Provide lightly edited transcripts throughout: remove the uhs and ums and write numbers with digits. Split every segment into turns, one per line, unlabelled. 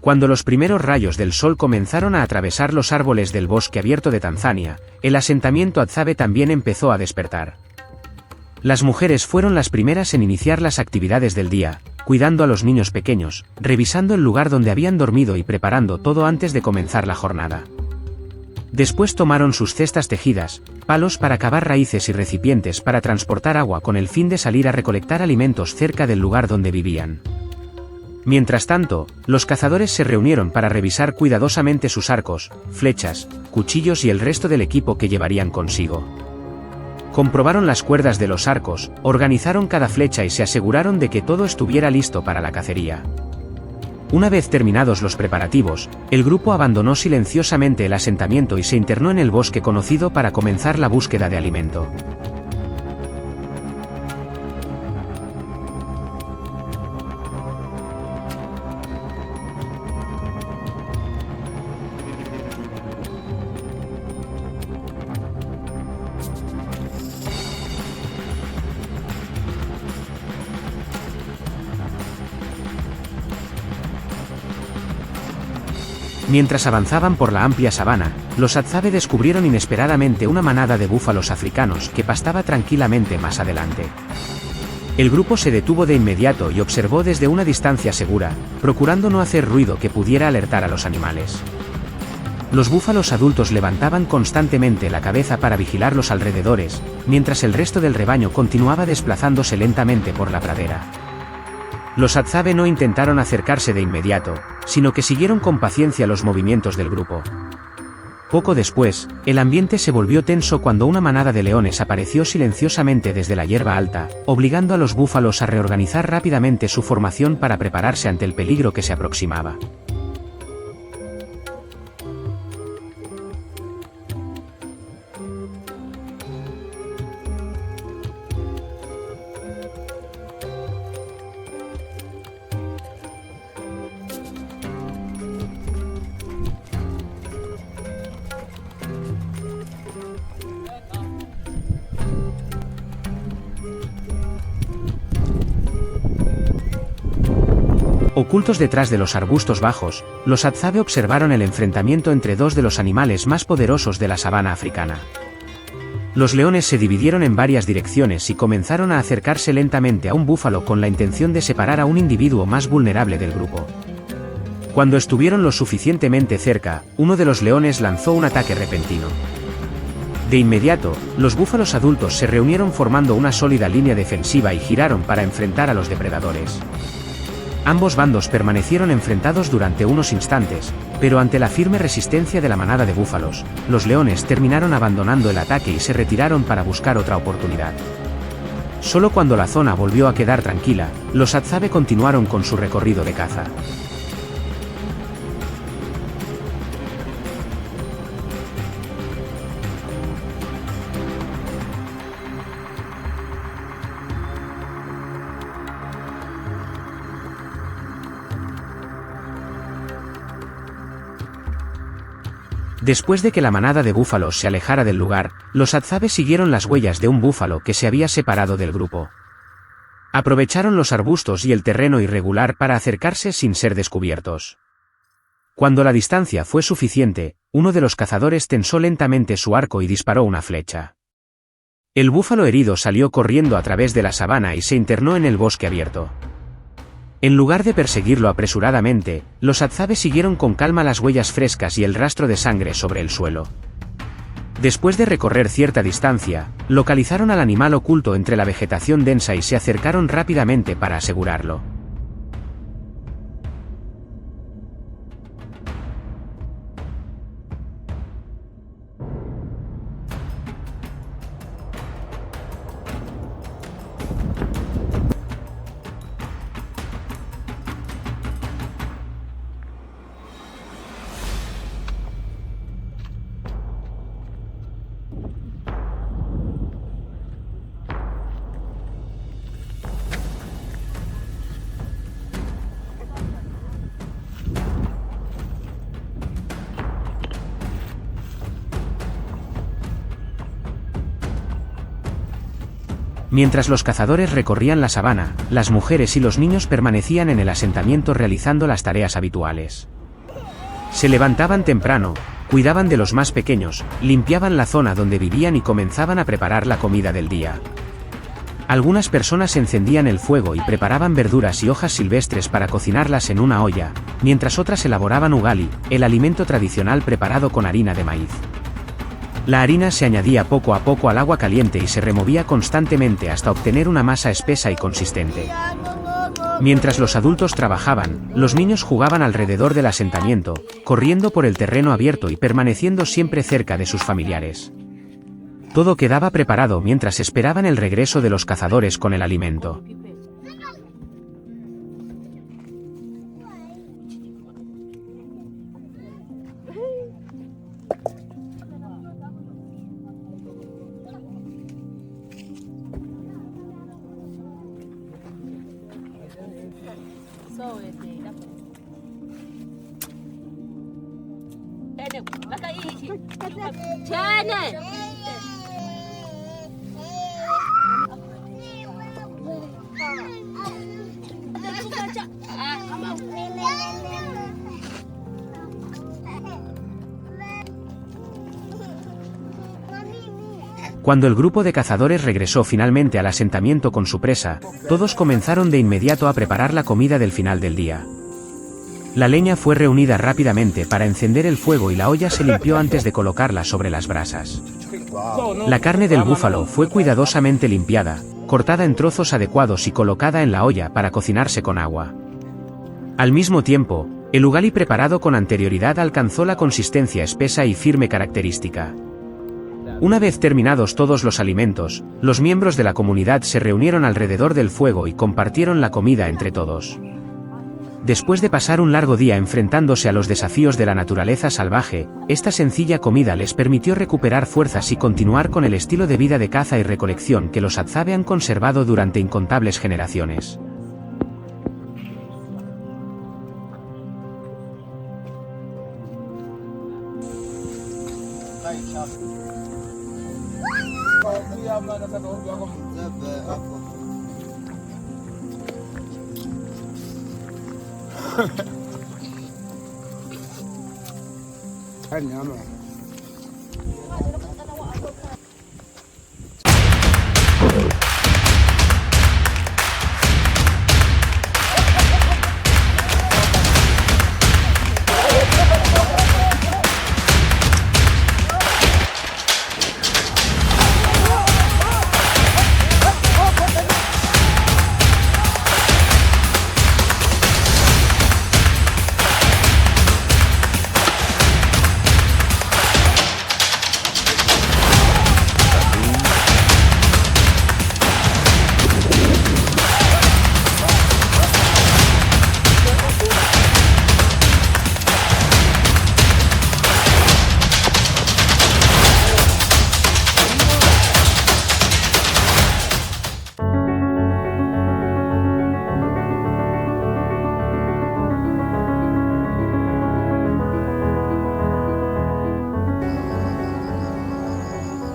Cuando los primeros rayos del sol comenzaron a atravesar los árboles del bosque abierto de Tanzania, el asentamiento Hadzabe también empezó a despertar. Las mujeres fueron las primeras en iniciar las actividades del día, cuidando a los niños pequeños, revisando el lugar donde habían dormido y preparando todo antes de comenzar la jornada. Después tomaron sus cestas tejidas, palos para cavar raíces y recipientes para transportar agua con el fin de salir a recolectar alimentos cerca del lugar donde vivían. Mientras tanto, los cazadores se reunieron para revisar cuidadosamente sus arcos, flechas, cuchillos y el resto del equipo que llevarían consigo. Comprobaron las cuerdas de los arcos, organizaron cada flecha y se aseguraron de que todo estuviera listo para la cacería. Una vez terminados los preparativos, el grupo abandonó silenciosamente el asentamiento y se internó en el bosque conocido para comenzar la búsqueda de alimento. Mientras avanzaban por la amplia sabana, los Hadzabe descubrieron inesperadamente una manada de búfalos africanos que pastaba tranquilamente más adelante. El grupo se detuvo de inmediato y observó desde una distancia segura, procurando no hacer ruido que pudiera alertar a los animales. Los búfalos adultos levantaban constantemente la cabeza para vigilar los alrededores, mientras el resto del rebaño continuaba desplazándose lentamente por la pradera. Los Hadzabe no intentaron acercarse de inmediato, sino que siguieron con paciencia los movimientos del grupo. Poco después, el ambiente se volvió tenso cuando una manada de leones apareció silenciosamente desde la hierba alta, obligando a los búfalos a reorganizar rápidamente su formación para prepararse ante el peligro que se aproximaba. Ocultos detrás de los arbustos bajos, los Hadzabe observaron el enfrentamiento entre dos de los animales más poderosos de la sabana africana. Los leones se dividieron en varias direcciones y comenzaron a acercarse lentamente a un búfalo con la intención de separar a un individuo más vulnerable del grupo. Cuando estuvieron lo suficientemente cerca, uno de los leones lanzó un ataque repentino. De inmediato, los búfalos adultos se reunieron formando una sólida línea defensiva y giraron para enfrentar a los depredadores. Ambos bandos permanecieron enfrentados durante unos instantes, pero ante la firme resistencia de la manada de búfalos, los leones terminaron abandonando el ataque y se retiraron para buscar otra oportunidad. Solo cuando la zona volvió a quedar tranquila, los Hadzabe continuaron con su recorrido de caza. Después de que la manada de búfalos se alejara del lugar, los Hadzabe siguieron las huellas de un búfalo que se había separado del grupo. Aprovecharon los arbustos y el terreno irregular para acercarse sin ser descubiertos. Cuando la distancia fue suficiente, uno de los cazadores tensó lentamente su arco y disparó una flecha. El búfalo herido salió corriendo a través de la sabana y se internó en el bosque abierto. En lugar de perseguirlo apresuradamente, los Hadzabe siguieron con calma las huellas frescas y el rastro de sangre sobre el suelo. Después de recorrer cierta distancia, localizaron al animal oculto entre la vegetación densa y se acercaron rápidamente para asegurarlo. Mientras los cazadores recorrían la sabana, las mujeres y los niños permanecían en el asentamiento realizando las tareas habituales. Se levantaban temprano, cuidaban de los más pequeños, limpiaban la zona donde vivían y comenzaban a preparar la comida del día. Algunas personas encendían el fuego y preparaban verduras y hojas silvestres para cocinarlas en una olla, mientras otras elaboraban ugali, el alimento tradicional preparado con harina de maíz. La harina se añadía poco a poco al agua caliente y se removía constantemente hasta obtener una masa espesa y consistente. Mientras los adultos trabajaban, los niños jugaban alrededor del asentamiento, corriendo por el terreno abierto y permaneciendo siempre cerca de sus familiares. Todo quedaba preparado mientras esperaban el regreso de los cazadores con el alimento. Cuando el grupo de cazadores regresó finalmente al asentamiento con su presa, todos comenzaron de inmediato a preparar la comida del final del día. La leña fue reunida rápidamente para encender el fuego y la olla se limpió antes de colocarla sobre las brasas. La carne del búfalo fue cuidadosamente limpiada, cortada en trozos adecuados y colocada en la olla para cocinarse con agua. Al mismo tiempo, el ugali preparado con anterioridad alcanzó la consistencia espesa y firme característica. Una vez terminados todos los alimentos, los miembros de la comunidad se reunieron alrededor del fuego y compartieron la comida entre todos. Después de pasar un largo día enfrentándose a los desafíos de la naturaleza salvaje, esta sencilla comida les permitió recuperar fuerzas y continuar con el estilo de vida de caza y recolección que los Hadzabe han conservado durante incontables generaciones.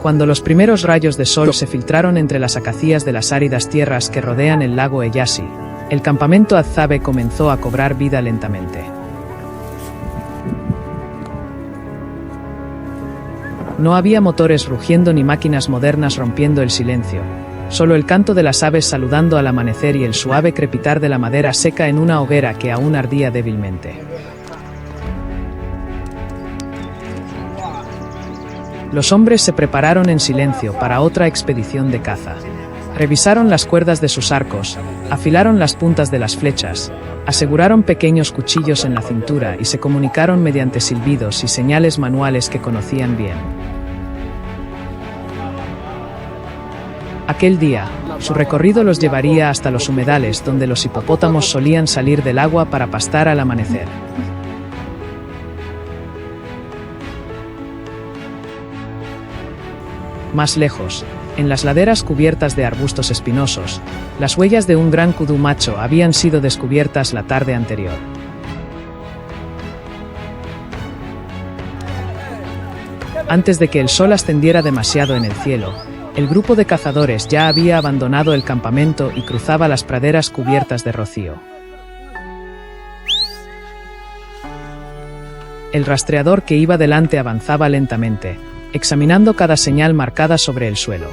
Cuando los primeros rayos de sol se filtraron entre las acacias de las áridas tierras que rodean el lago Eyasi, el campamento Hadzabe comenzó a cobrar vida lentamente. No había motores rugiendo ni máquinas modernas rompiendo el silencio, solo el canto de las aves saludando al amanecer y el suave crepitar de la madera seca en una hoguera que aún ardía débilmente. Los hombres se prepararon en silencio para otra expedición de caza. Revisaron las cuerdas de sus arcos, afilaron las puntas de las flechas, aseguraron pequeños cuchillos en la cintura y se comunicaron mediante silbidos y señales manuales que conocían bien. Aquel día, su recorrido los llevaría hasta los humedales donde los hipopótamos solían salir del agua para pastar al amanecer. Más lejos, en las laderas cubiertas de arbustos espinosos, las huellas de un gran kudú macho habían sido descubiertas la tarde anterior. Antes de que el sol ascendiera demasiado en el cielo, El grupo de cazadores ya había abandonado el campamento y cruzaba las praderas cubiertas de rocío. El rastreador que iba delante avanzaba lentamente, examinando cada señal marcada sobre el suelo.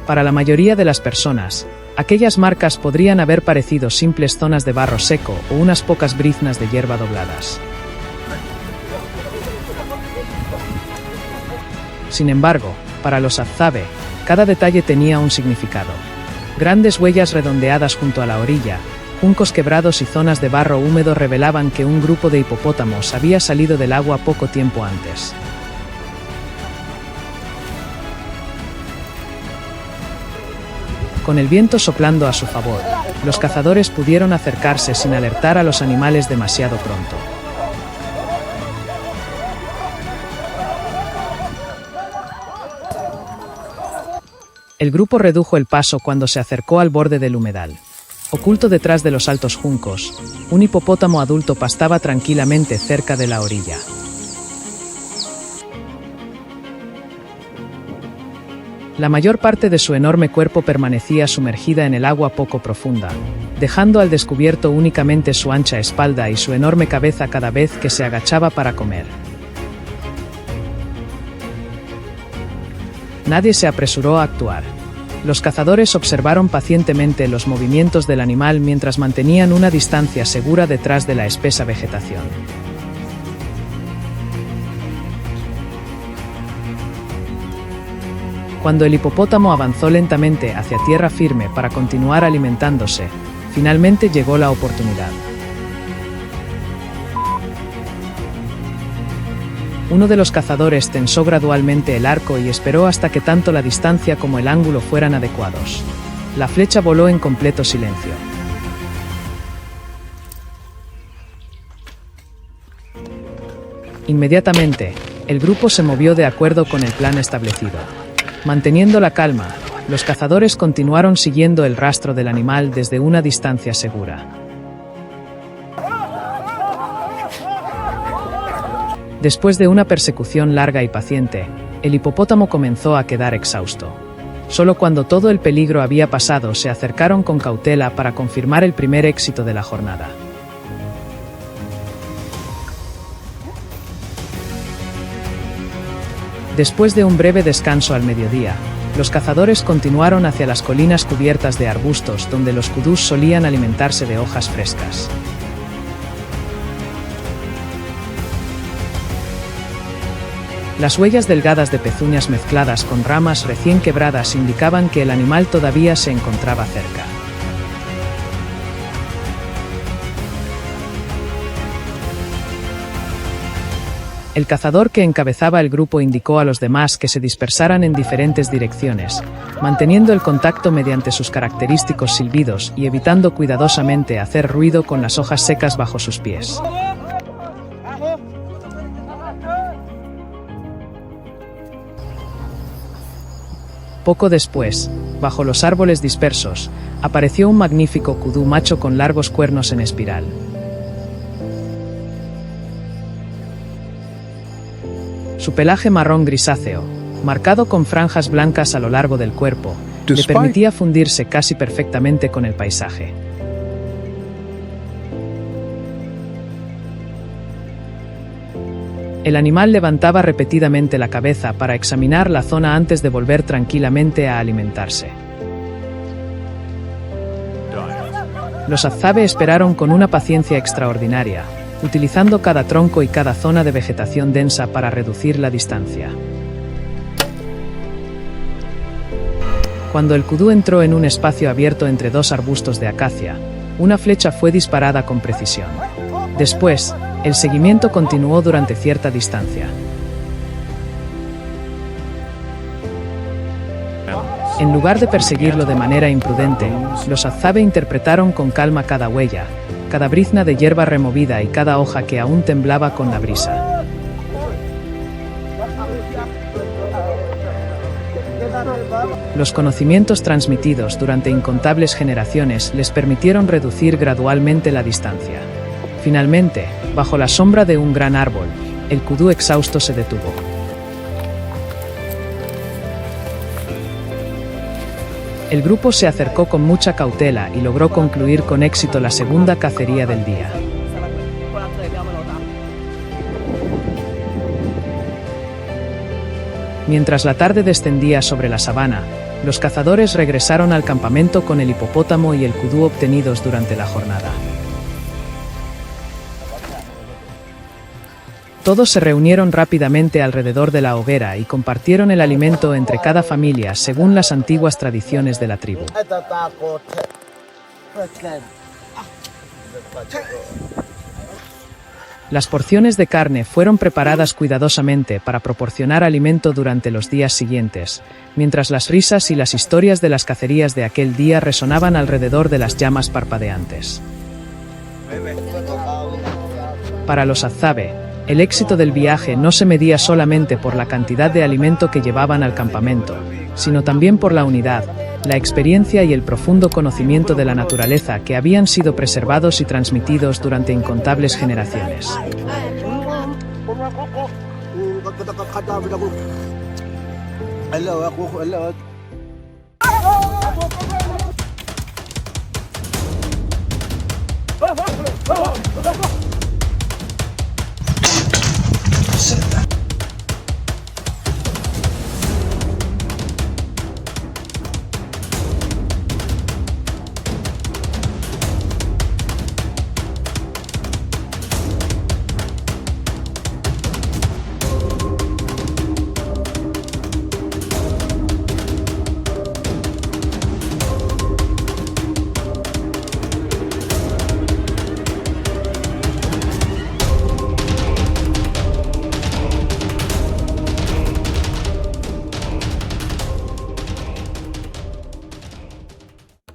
Para la mayoría de las personas, aquellas marcas podrían haber parecido simples zonas de barro seco o unas pocas briznas de hierba dobladas. Sin embargo, para los Azabe, cada detalle tenía un significado. Grandes huellas redondeadas junto a la orilla, juncos quebrados y zonas de barro húmedo revelaban que un grupo de hipopótamos había salido del agua poco tiempo antes. Con el viento soplando a su favor, los cazadores pudieron acercarse sin alertar a los animales demasiado pronto. El grupo redujo el paso cuando se acercó al borde del humedal. Oculto detrás de los altos juncos, un hipopótamo adulto pastaba tranquilamente cerca de la orilla. La mayor parte de su enorme cuerpo permanecía sumergida en el agua poco profunda, dejando al descubierto únicamente su ancha espalda y su enorme cabeza cada vez que se agachaba para comer. Nadie se apresuró a actuar. Los cazadores observaron pacientemente los movimientos del animal mientras mantenían una distancia segura detrás de la espesa vegetación. Cuando el hipopótamo avanzó lentamente hacia tierra firme para continuar alimentándose, finalmente llegó la oportunidad. Uno de los cazadores tensó gradualmente el arco y esperó hasta que tanto la distancia como el ángulo fueran adecuados. La flecha voló en completo silencio. Inmediatamente, el grupo se movió de acuerdo con el plan establecido. Manteniendo la calma, los cazadores continuaron siguiendo el rastro del animal desde una distancia segura. Después de una persecución larga y paciente, el hipopótamo comenzó a quedar exhausto. Solo cuando todo el peligro había pasado se acercaron con cautela para confirmar el primer éxito de la jornada. Después de un breve descanso al mediodía, los cazadores continuaron hacia las colinas cubiertas de arbustos donde los kudús solían alimentarse de hojas frescas. Las huellas delgadas de pezuñas mezcladas con ramas recién quebradas indicaban que el animal todavía se encontraba cerca. El cazador que encabezaba el grupo indicó a los demás que se dispersaran en diferentes direcciones, manteniendo el contacto mediante sus característicos silbidos y evitando cuidadosamente hacer ruido con las hojas secas bajo sus pies. Poco después, bajo los árboles dispersos, apareció un magnífico kudú macho con largos cuernos en espiral. Su pelaje marrón grisáceo, marcado con franjas blancas a lo largo del cuerpo, le permitía fundirse casi perfectamente con el paisaje. El animal levantaba repetidamente la cabeza para examinar la zona antes de volver tranquilamente a alimentarse. Los Azabe esperaron con una paciencia extraordinaria, utilizando cada tronco y cada zona de vegetación densa para reducir la distancia. Cuando el kudú entró en un espacio abierto entre dos arbustos de acacia, una flecha fue disparada con precisión. Después, el seguimiento continuó durante cierta distancia. En lugar de perseguirlo de manera imprudente, los Azabe interpretaron con calma cada huella, cada brizna de hierba removida y cada hoja que aún temblaba con la brisa. Los conocimientos transmitidos durante incontables generaciones les permitieron reducir gradualmente la distancia. Finalmente, bajo la sombra de un gran árbol, el kudú exhausto se detuvo. El grupo se acercó con mucha cautela y logró concluir con éxito la segunda cacería del día. Mientras la tarde descendía sobre la sabana, los cazadores regresaron al campamento con el hipopótamo y el kudú obtenidos durante la jornada. Todos se reunieron rápidamente alrededor de la hoguera y compartieron el alimento entre cada familia según las antiguas tradiciones de la tribu. Las porciones de carne fueron preparadas cuidadosamente para proporcionar alimento durante los días siguientes, mientras las risas y las historias de las cacerías de aquel día resonaban alrededor de las llamas parpadeantes. Para los Hadzabe, el éxito del viaje no se medía solamente por la cantidad de alimento que llevaban al campamento, sino también por la unidad, la experiencia y el profundo conocimiento de la naturaleza que habían sido preservados y transmitidos durante incontables generaciones.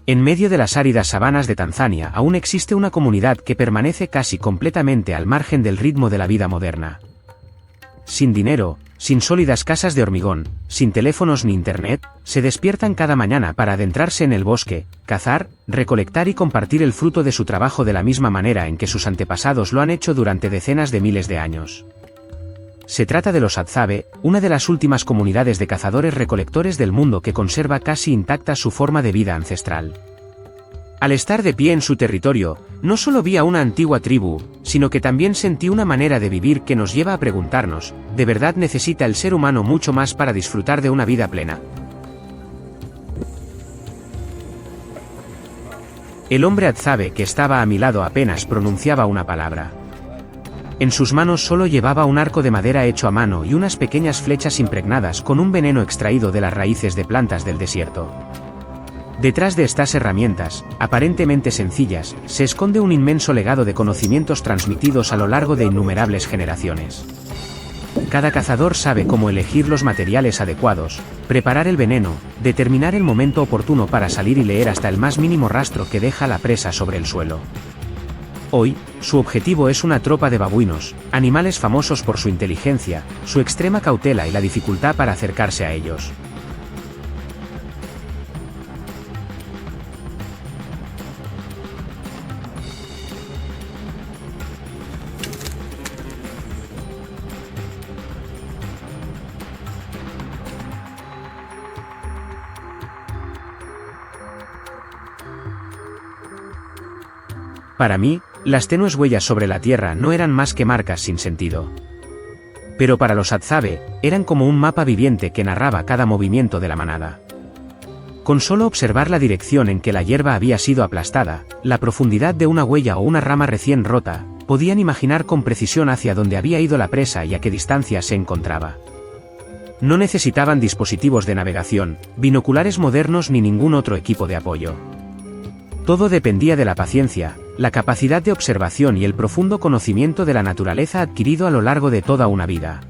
En medio de las áridas sabanas de Tanzania aún existe una comunidad que permanece casi completamente al margen del ritmo de la vida moderna. Sin dinero, sin sólidas casas de hormigón, sin teléfonos ni internet, se despiertan cada mañana para adentrarse en el bosque, cazar, recolectar y compartir el fruto de su trabajo de la misma manera en que sus antepasados lo han hecho durante decenas de miles de años. Se trata de los Hadzabe, una de las últimas comunidades de cazadores-recolectores del mundo que conserva casi intacta su forma de vida ancestral. Al estar de pie en su territorio, no solo vi a una antigua tribu, sino que también sentí una manera de vivir que nos lleva a preguntarnos, ¿de verdad necesita el ser humano mucho más para disfrutar de una vida plena? El hombre Hadzabe que estaba a mi lado apenas pronunciaba una palabra. En sus manos solo llevaba un arco de madera hecho a mano y unas pequeñas flechas impregnadas con un veneno extraído de las raíces de plantas del desierto. Detrás de estas herramientas, aparentemente sencillas, se esconde un inmenso legado de conocimientos transmitidos a lo largo de innumerables generaciones. Cada cazador sabe cómo elegir los materiales adecuados, preparar el veneno, determinar el momento oportuno para salir y leer hasta el más mínimo rastro que deja la presa sobre el suelo. Hoy, su objetivo es una tropa de babuinos, animales famosos por su inteligencia, su extrema cautela y la dificultad para acercarse a ellos. Para mí, las tenues huellas sobre la tierra no eran más que marcas sin sentido. Pero para los Hadzabe, eran como un mapa viviente que narraba cada movimiento de la manada. Con solo observar la dirección en que la hierba había sido aplastada, la profundidad de una huella o una rama recién rota, podían imaginar con precisión hacia dónde había ido la presa y a qué distancia se encontraba. No necesitaban dispositivos de navegación, binoculares modernos ni ningún otro equipo de apoyo. Todo dependía de la paciencia, la capacidad de observación y el profundo conocimiento de la naturaleza adquirido a lo largo de toda una vida.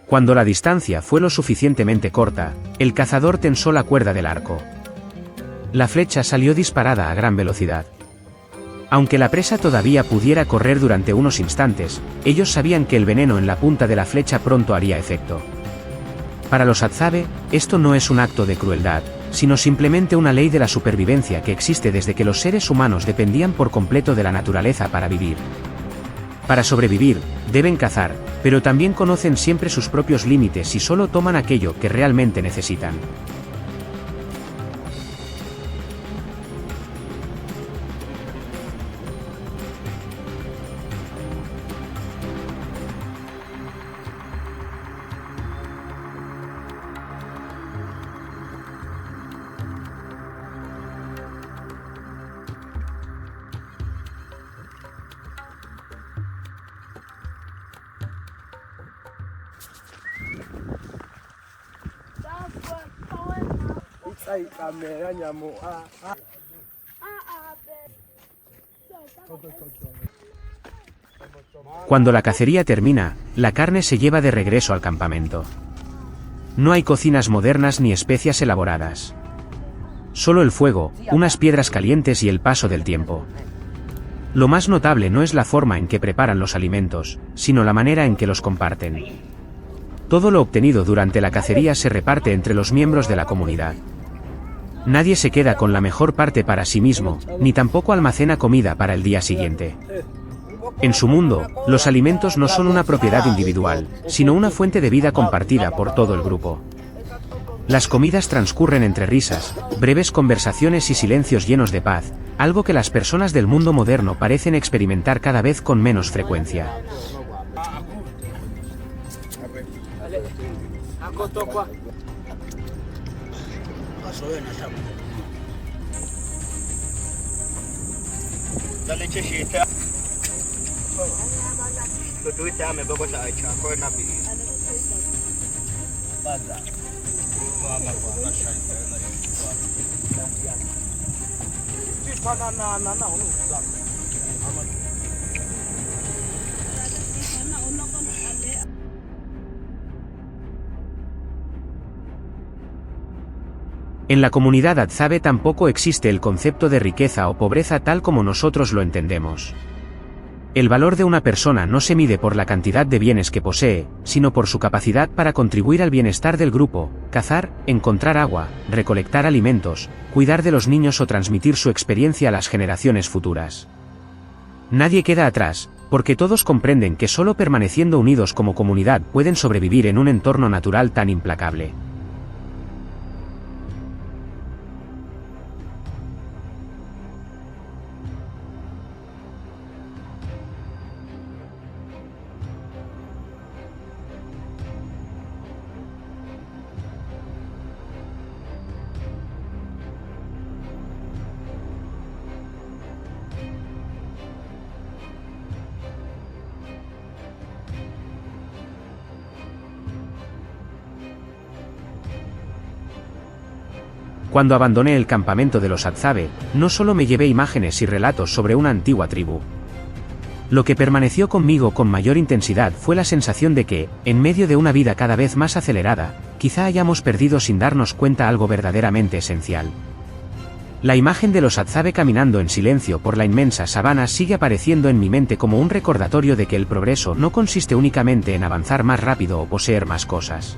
Cuando la distancia fue lo suficientemente corta, el cazador tensó la cuerda del arco. La flecha salió disparada a gran velocidad. Aunque la presa todavía pudiera correr durante unos instantes, ellos sabían que el veneno en la punta de la flecha pronto haría efecto. Para los Hadzabe, esto no es un acto de crueldad, sino simplemente una ley de la supervivencia que existe desde que los seres humanos dependían por completo de la naturaleza para vivir. Para sobrevivir, deben cazar, pero también conocen siempre sus propios límites y solo toman aquello que realmente necesitan. Cuando la cacería termina, la carne se lleva de regreso al campamento. No hay cocinas modernas ni especias elaboradas. Solo el fuego, unas piedras calientes y el paso del tiempo. Lo más notable no es la forma en que preparan los alimentos, sino la manera en que los comparten. Todo lo obtenido durante la cacería se reparte entre los miembros de la comunidad. Nadie se queda con la mejor parte para sí mismo, ni tampoco almacena comida para el día siguiente. En su mundo, los alimentos no son una propiedad individual, sino una fuente de vida compartida por todo el grupo. Las comidas transcurren entre risas, breves conversaciones y silencios llenos de paz, algo que las personas del mundo moderno parecen experimentar cada vez con menos frecuencia. En la comunidad Hadzabe tampoco existe el concepto de riqueza o pobreza tal como nosotros lo entendemos. El valor de una persona no se mide por la cantidad de bienes que posee, sino por su capacidad para contribuir al bienestar del grupo, cazar, encontrar agua, recolectar alimentos, cuidar de los niños o transmitir su experiencia a las generaciones futuras. Nadie queda atrás, porque todos comprenden que solo permaneciendo unidos como comunidad pueden sobrevivir en un entorno natural tan implacable. Cuando abandoné el campamento de los Hadzabe, no solo me llevé imágenes y relatos sobre una antigua tribu. Lo que permaneció conmigo con mayor intensidad fue la sensación de que, en medio de una vida cada vez más acelerada, quizá hayamos perdido sin darnos cuenta algo verdaderamente esencial. La imagen de los Hadzabe caminando en silencio por la inmensa sabana sigue apareciendo en mi mente como un recordatorio de que el progreso no consiste únicamente en avanzar más rápido o poseer más cosas.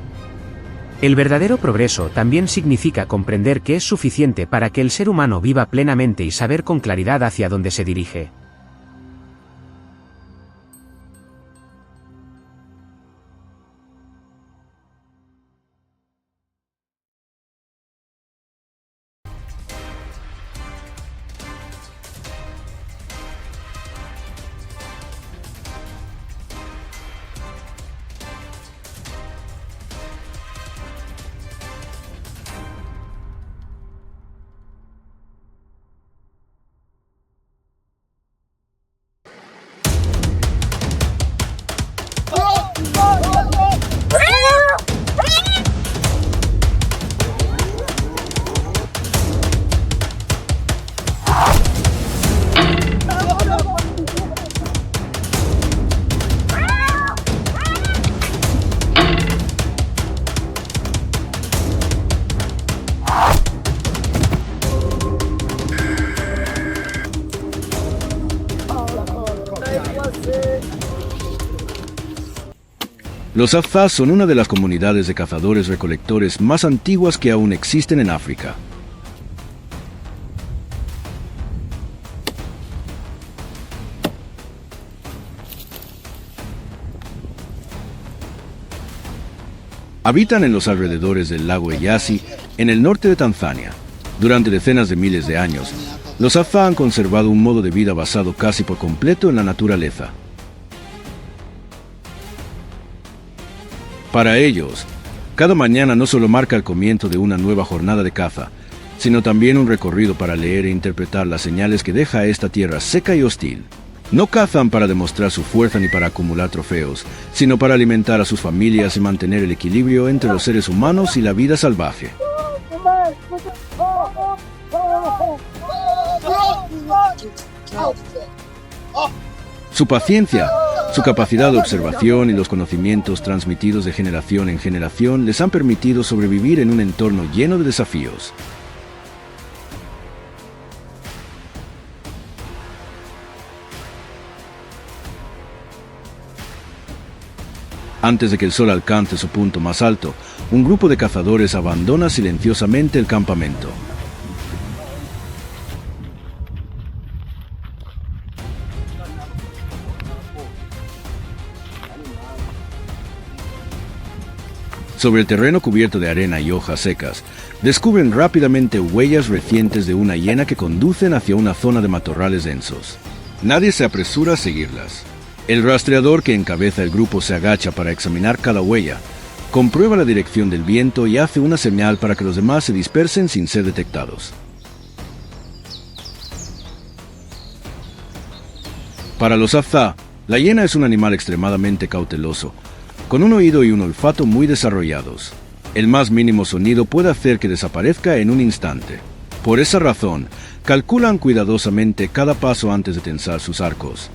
El verdadero progreso también significa comprender que es suficiente para que el ser humano viva plenamente y saber con claridad hacia dónde se dirige.
Los Afza son una de las comunidades de cazadores-recolectores más antiguas que aún existen en África. Habitan en los alrededores del lago Eyasi, en el norte de Tanzania. Durante decenas de miles de años, los Afza han conservado un modo de vida basado casi por completo en la naturaleza. Para ellos, cada mañana no solo marca el comienzo de una nueva jornada de caza, sino también un recorrido para leer e interpretar las señales que deja esta tierra seca y hostil. No cazan para demostrar su fuerza ni para acumular trofeos, sino para alimentar a sus familias y mantener el equilibrio entre los seres humanos y la vida salvaje. Su paciencia, su capacidad de observación y los conocimientos transmitidos de generación en generación les han permitido sobrevivir en un entorno lleno de desafíos. Antes de que el sol alcance su punto más alto, un grupo de cazadores abandona silenciosamente el campamento. Sobre el terreno cubierto de arena y hojas secas, descubren rápidamente huellas recientes de una hiena que conducen hacia una zona de matorrales densos. Nadie se apresura a seguirlas. El rastreador que encabeza el grupo se agacha para examinar cada huella, comprueba la dirección del viento y hace una señal para que los demás se dispersen sin ser detectados. Para los Afza, la hiena es un animal extremadamente cauteloso, con un oído y un olfato muy desarrollados. El más mínimo sonido puede hacer que desaparezca en un instante. Por esa razón, calculan cuidadosamente cada paso antes de tensar sus arcos.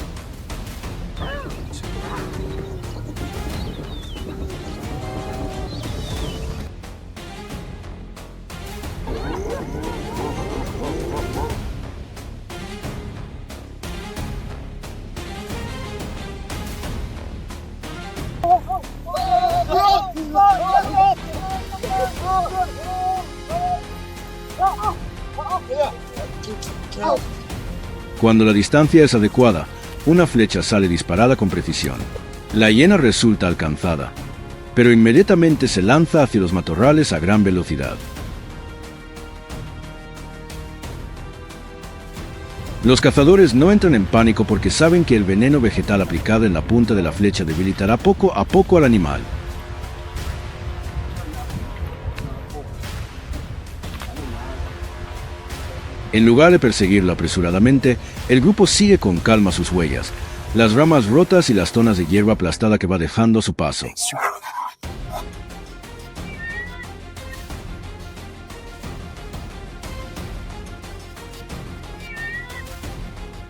Cuando la distancia es adecuada, una flecha sale disparada con precisión. La hiena resulta alcanzada, pero inmediatamente se lanza hacia los matorrales a gran velocidad. Los cazadores no entran en pánico porque saben que el veneno vegetal aplicado en la punta de la flecha debilitará poco a poco al animal. En lugar de perseguirlo apresuradamente, el grupo sigue con calma sus huellas, las ramas rotas y las zonas de hierba aplastada que va dejando a su paso.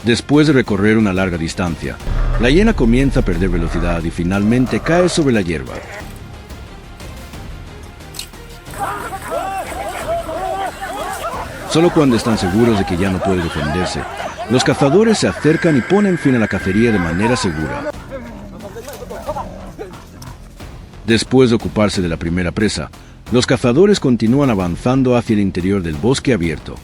Después de recorrer una larga distancia, la hiena comienza a perder velocidad y finalmente cae sobre la hierba. Solo cuando están seguros de que ya no puede defenderse, los cazadores se acercan y ponen fin a la cacería de manera segura. Después de ocuparse de la primera presa, los cazadores continúan avanzando hacia el interior del bosque abierto.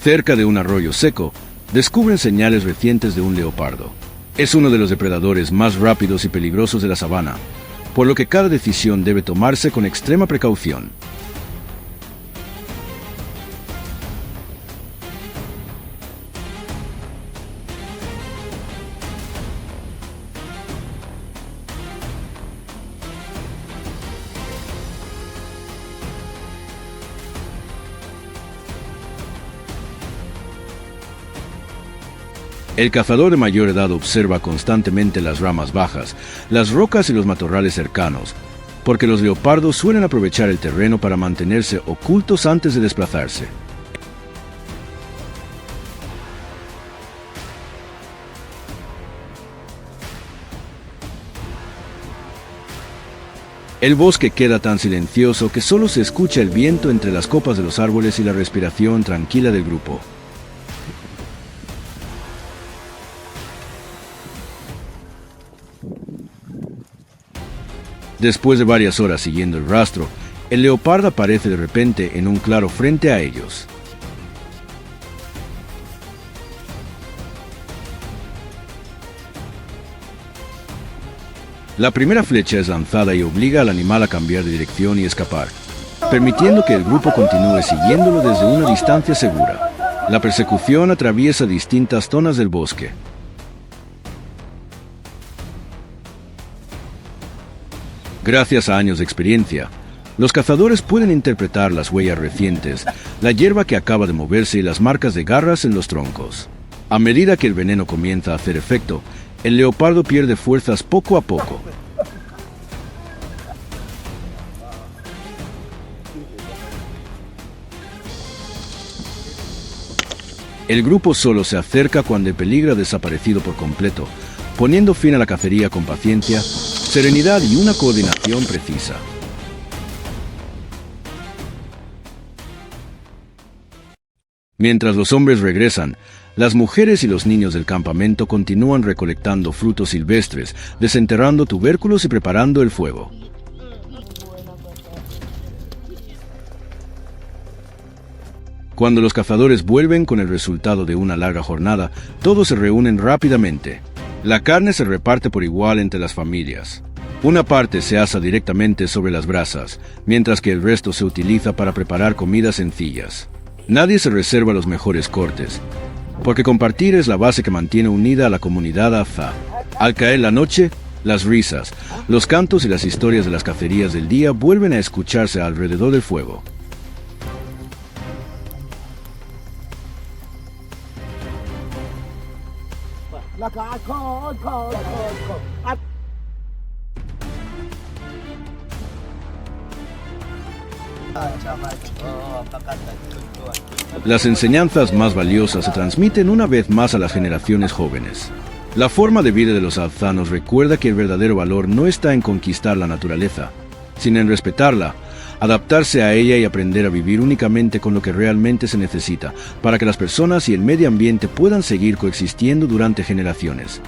Cerca de un arroyo seco, descubren señales recientes de un leopardo. Es uno de los depredadores más rápidos y peligrosos de la sabana, por lo que cada decisión debe tomarse con extrema precaución. El cazador de mayor edad observa constantemente las ramas bajas, las rocas y los matorrales cercanos, porque los leopardos suelen aprovechar el terreno para mantenerse ocultos antes de desplazarse. El bosque queda tan silencioso que solo se escucha el viento entre las copas de los árboles y la respiración tranquila del grupo. Después de varias horas siguiendo el rastro, el leopardo aparece de repente en un claro frente a ellos. La primera flecha es lanzada y obliga al animal a cambiar de dirección y escapar, permitiendo que el grupo continúe siguiéndolo desde una distancia segura. La persecución atraviesa distintas zonas del bosque. Gracias a años de experiencia, los cazadores pueden interpretar las huellas recientes, la hierba que acaba de moverse y las marcas de garras en los troncos. A medida que el veneno comienza a hacer efecto, el leopardo pierde fuerzas poco a poco. El grupo solo se acerca cuando el peligro ha desaparecido por completo, poniendo fin a la cacería con paciencia, serenidad y una coordinación precisa. Mientras los hombres regresan, las mujeres y los niños del campamento continúan recolectando frutos silvestres, desenterrando tubérculos y preparando el fuego. Cuando los cazadores vuelven con el resultado de una larga jornada, todos se reúnen rápidamente. La carne se reparte por igual entre las familias. Una parte se asa directamente sobre las brasas, mientras que el resto se utiliza para preparar comidas sencillas. Nadie se reserva los mejores cortes, porque compartir es la base que mantiene unida a la comunidad Azá. Al caer la noche, las risas, los cantos y las historias de las cacerías del día vuelven a escucharse alrededor del fuego. Las enseñanzas más valiosas se transmiten una vez más a las generaciones jóvenes. La forma de vida de los Azá nos recuerda que el verdadero valor no está en conquistar la naturaleza, sino en respetarla, adaptarse a ella y aprender a vivir únicamente con lo que realmente se necesita, para que las personas y el medio ambiente puedan seguir coexistiendo durante generaciones.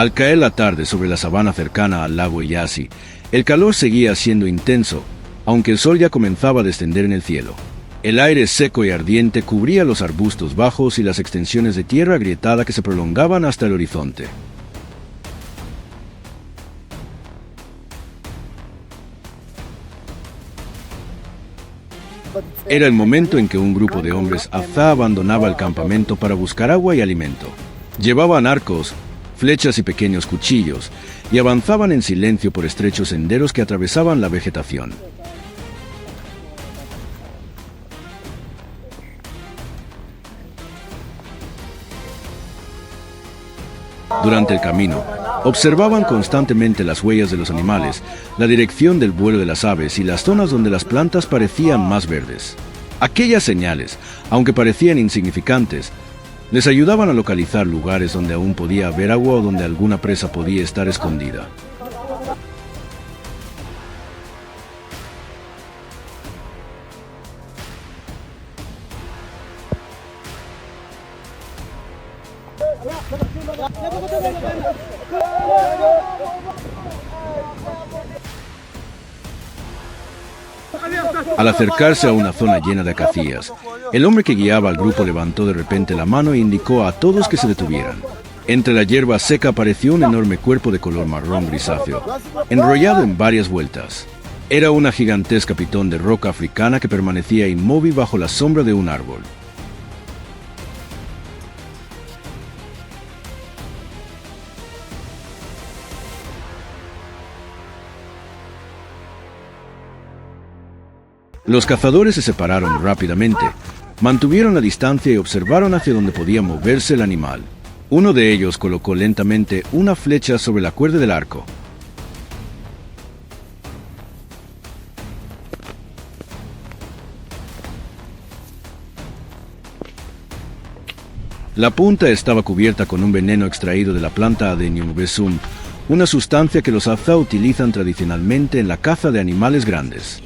Al caer la tarde sobre la sabana cercana al lago Eyasi, el calor seguía siendo intenso, aunque el sol ya comenzaba a descender en el cielo. El aire seco y ardiente cubría los arbustos bajos y las extensiones de tierra agrietada que se prolongaban hasta el horizonte. Era el momento en que un grupo de hombres Azá abandonaba el campamento para buscar agua y alimento. Llevaban arcos, flechas y pequeños cuchillos, y avanzaban en silencio por estrechos senderos que atravesaban la vegetación. Durante el camino, observaban constantemente las huellas de los animales, la dirección del vuelo de las aves y las zonas donde las plantas parecían más verdes. Aquellas señales, aunque parecían insignificantes, les ayudaban a localizar lugares donde aún podía haber agua o donde alguna presa podía estar escondida. Al acercarse a una zona llena de acacias, el hombre que guiaba al grupo levantó de repente la mano e indicó a todos que se detuvieran. Entre la hierba seca apareció un enorme cuerpo de color marrón grisáceo, enrollado en varias vueltas. Era una gigantesca pitón de roca africana que permanecía inmóvil bajo la sombra de un árbol. Los cazadores se separaron rápidamente, mantuvieron la distancia y observaron hacia donde podía moverse el animal. Uno de ellos colocó lentamente una flecha sobre la cuerda del arco. La punta estaba cubierta con un veneno extraído de la planta Adenium vesum, una sustancia que los Azá utilizan tradicionalmente en la caza de animales grandes.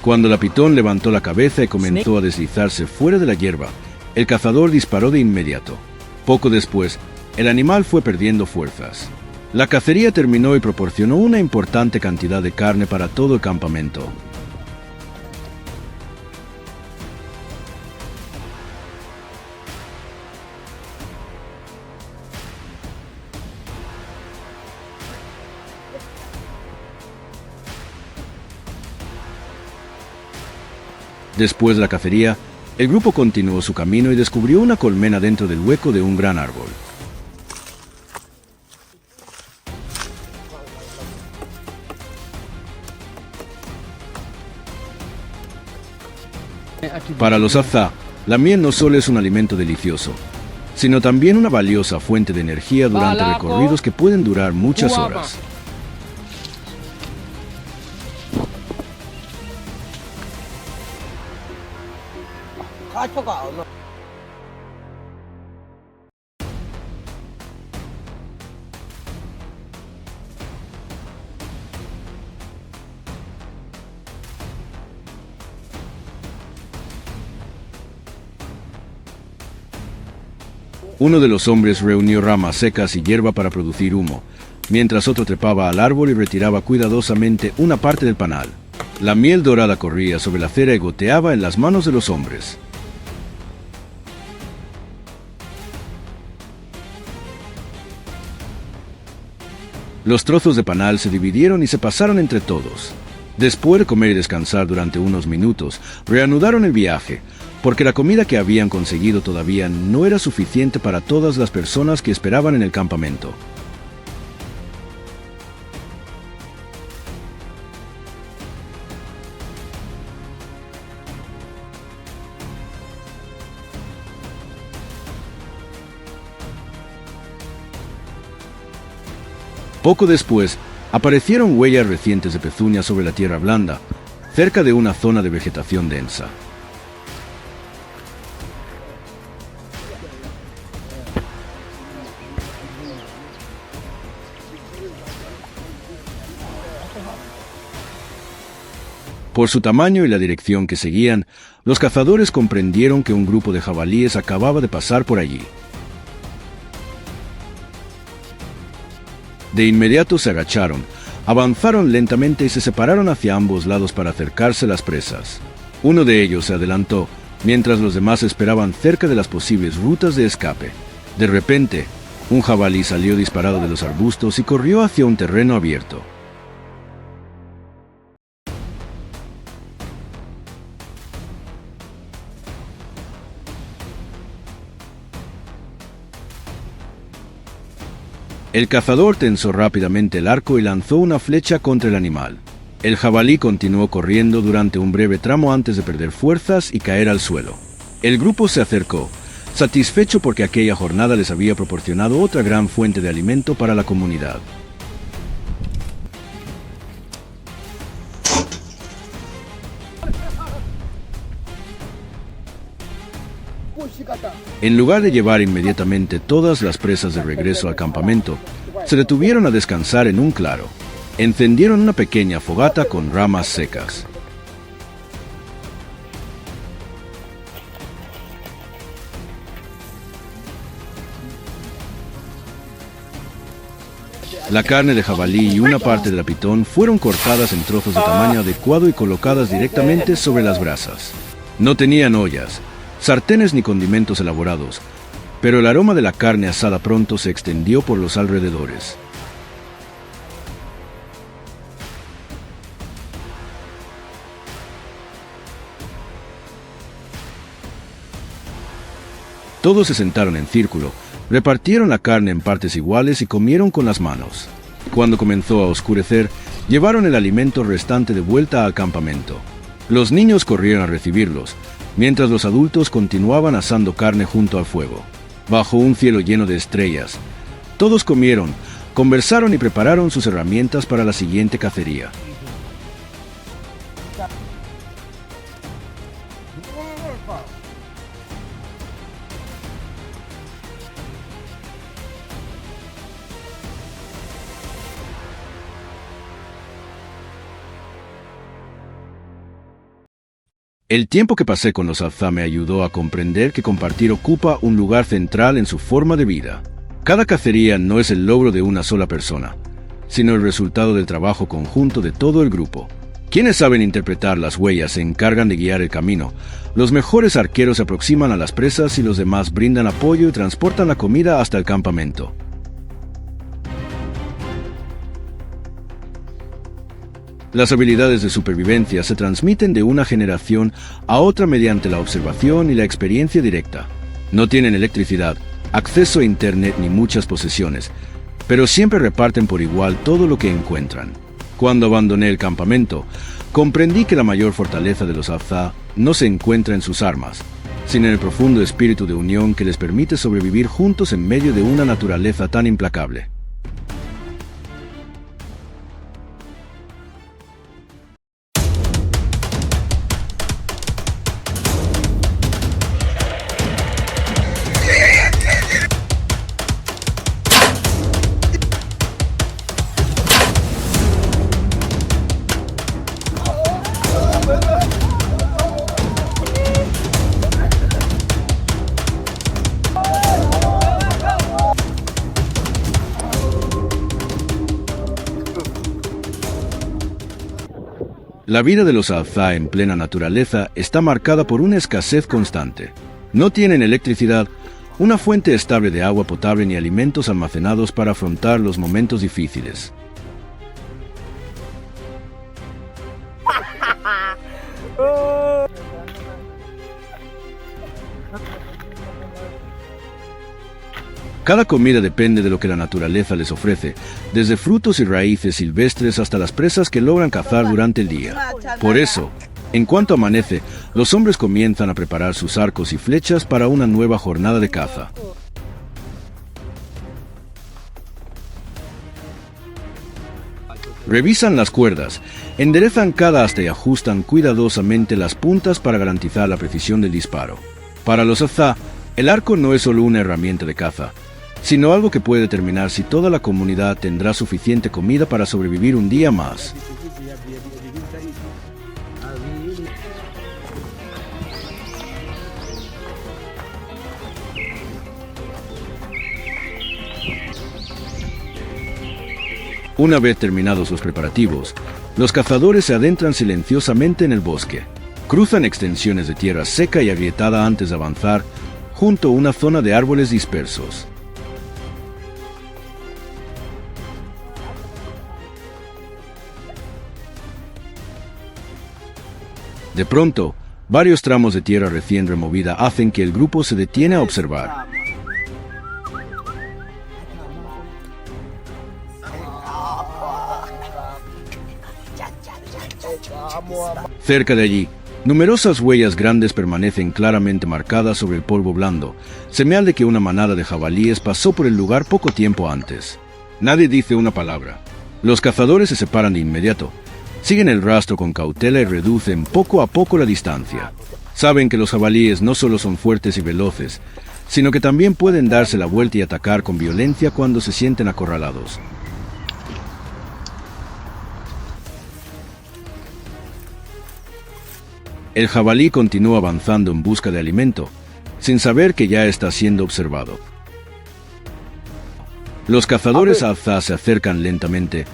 Cuando la pitón levantó la cabeza y comenzó a deslizarse fuera de la hierba, el cazador disparó de inmediato. Poco después, el animal fue perdiendo fuerzas. La cacería terminó y proporcionó una importante cantidad de carne para todo el campamento. Después de la cacería, el grupo continuó su camino y descubrió una colmena dentro del hueco de un gran árbol. Para los Azá, la miel no solo es un alimento delicioso, sino también una valiosa fuente de energía durante recorridos que pueden durar muchas horas. Uno de los hombres reunió ramas secas y hierba para producir humo, mientras otro trepaba al árbol y retiraba cuidadosamente una parte del panal. La miel dorada corría sobre la cera y goteaba en las manos de los hombres. Los trozos de panal se dividieron y se pasaron entre todos. Después de comer y descansar durante unos minutos, reanudaron el viaje, porque la comida que habían conseguido todavía no era suficiente para todas las personas que esperaban en el campamento. Poco después, aparecieron huellas recientes de pezuñas sobre la tierra blanda, cerca de una zona de vegetación densa. Por su tamaño y la dirección que seguían, los cazadores comprendieron que un grupo de jabalíes acababa de pasar por allí. De inmediato se agacharon, avanzaron lentamente y se separaron hacia ambos lados para acercarse a las presas. Uno de ellos se adelantó, mientras los demás esperaban cerca de las posibles rutas de escape. De repente, un jabalí salió disparado de los arbustos y corrió hacia un terreno abierto. El cazador tensó rápidamente el arco y lanzó una flecha contra el animal. El jabalí continuó corriendo durante un breve tramo antes de perder fuerzas y caer al suelo. El grupo se acercó, satisfecho porque aquella jornada les había proporcionado otra gran fuente de alimento para la comunidad. En lugar de llevar inmediatamente todas las presas de regreso al campamento, se detuvieron a descansar en un claro. Encendieron una pequeña fogata con ramas secas. La carne de jabalí y una parte de la pitón fueron cortadas en trozos de tamaño adecuado y colocadas directamente sobre las brasas. No tenían ollas, sartenes ni condimentos elaborados, pero el aroma de la carne asada pronto se extendió por los alrededores. Todos se sentaron en círculo, repartieron la carne en partes iguales y comieron con las manos. Cuando comenzó a oscurecer, llevaron el alimento restante de vuelta al campamento. Los niños corrieron a recibirlos, mientras los adultos continuaban asando carne junto al fuego, bajo un cielo lleno de estrellas. Todos comieron, conversaron y prepararon sus herramientas para la siguiente cacería. El tiempo que pasé con los Azá me ayudó a comprender que compartir ocupa un lugar central en su forma de vida. Cada cacería no es el logro de una sola persona, sino el resultado del trabajo conjunto de todo el grupo. Quienes saben interpretar las huellas se encargan de guiar el camino. Los mejores arqueros se aproximan a las presas y los demás brindan apoyo y transportan la comida hasta el campamento. Las habilidades de supervivencia se transmiten de una generación a otra mediante la observación y la experiencia directa. No tienen electricidad, acceso a internet ni muchas posesiones, pero siempre reparten por igual todo lo que encuentran. Cuando abandoné el campamento, comprendí que la mayor fortaleza de los Azá no se encuentra en sus armas, sino en el profundo espíritu de unión que les permite sobrevivir juntos en medio de una naturaleza tan implacable. La vida de los Azá en plena naturaleza está marcada por una escasez constante. No tienen electricidad, una fuente estable de agua potable ni alimentos almacenados para afrontar los momentos difíciles. Cada comida depende de lo que la naturaleza les ofrece, desde frutos y raíces silvestres hasta las presas que logran cazar durante el día. Por eso, en cuanto amanece, los hombres comienzan a preparar sus arcos y flechas para una nueva jornada de caza. Revisan las cuerdas, enderezan cada asta y ajustan cuidadosamente las puntas para garantizar la precisión del disparo. Para los Azá, el arco no es solo una herramienta de caza, sino algo que puede determinar si toda la comunidad tendrá suficiente comida para sobrevivir un día más. Una vez terminados los preparativos, los cazadores se adentran silenciosamente en el bosque. Cruzan extensiones de tierra seca y agrietada antes de avanzar, junto a una zona de árboles dispersos. De pronto, varios tramos de tierra recién removida hacen que el grupo se detiene a observar. Cerca de allí, numerosas huellas grandes permanecen claramente marcadas sobre el polvo blando, señal de que una manada de jabalíes pasó por el lugar poco tiempo antes. Nadie dice una palabra. Los cazadores se separan de inmediato. Siguen el rastro con cautela y reducen poco a poco la distancia. Saben que los jabalíes no solo son fuertes y veloces, sino que también pueden darse la vuelta y atacar con violencia cuando se sienten acorralados. El jabalí continúa avanzando en busca de alimento, sin saber que ya está siendo observado. Los cazadores Azá se acercan lentamente,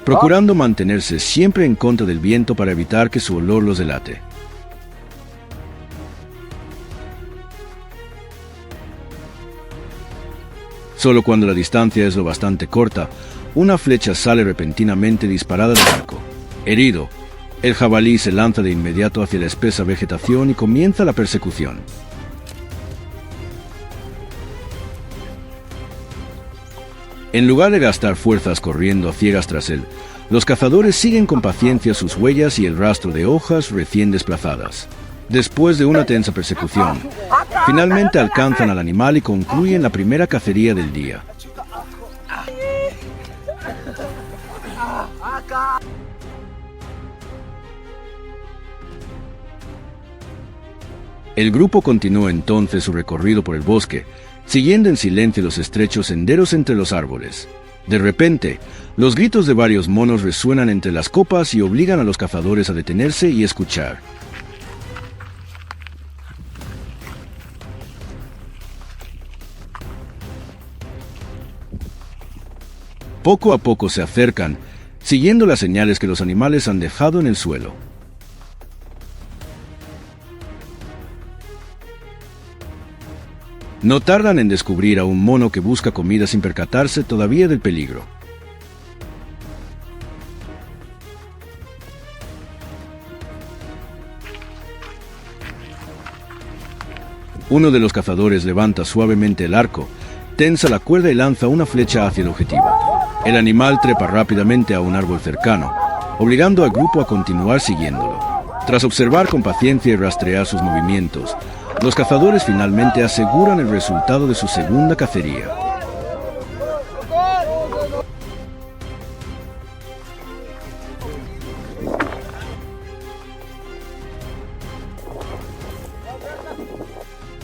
procurando mantenerse siempre en contra del viento para evitar que su olor los delate. Solo cuando la distancia es lo bastante corta, una flecha sale repentinamente disparada del arco. Herido, el jabalí se lanza de inmediato hacia la espesa vegetación y comienza la persecución. En lugar de gastar fuerzas corriendo a ciegas tras él, los cazadores siguen con paciencia sus huellas y el rastro de hojas recién desplazadas. Después de una tensa persecución, finalmente alcanzan al animal y concluyen la primera cacería del día. El grupo continúa entonces su recorrido por el bosque, siguiendo en silencio los estrechos senderos entre los árboles. De repente, los gritos de varios monos resuenan entre las copas y obligan a los cazadores a detenerse y escuchar. Poco a poco se acercan, siguiendo las señales que los animales han dejado en el suelo. No tardan en descubrir a un mono que busca comida sin percatarse todavía del peligro. Uno de los cazadores levanta suavemente el arco, tensa la cuerda y lanza una flecha hacia el objetivo. El animal trepa rápidamente a un árbol cercano, obligando al grupo a continuar siguiéndolo. Tras observar con paciencia y rastrear sus movimientos, los cazadores finalmente aseguran el resultado de su segunda cacería.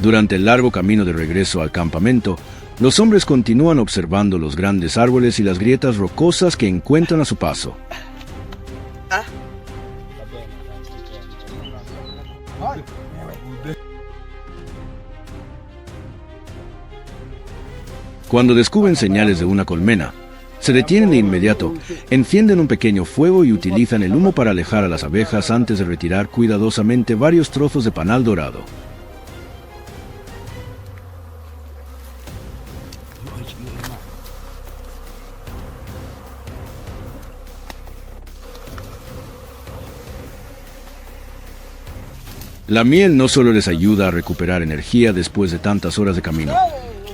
Durante el largo camino de regreso al campamento, los hombres continúan observando los grandes árboles y las grietas rocosas que encuentran a su paso. Cuando descubren señales de una colmena, se detienen de inmediato, encienden un pequeño fuego y utilizan el humo para alejar a las abejas antes de retirar cuidadosamente varios trozos de panal dorado. La miel no solo les ayuda a recuperar energía después de tantas horas de camino,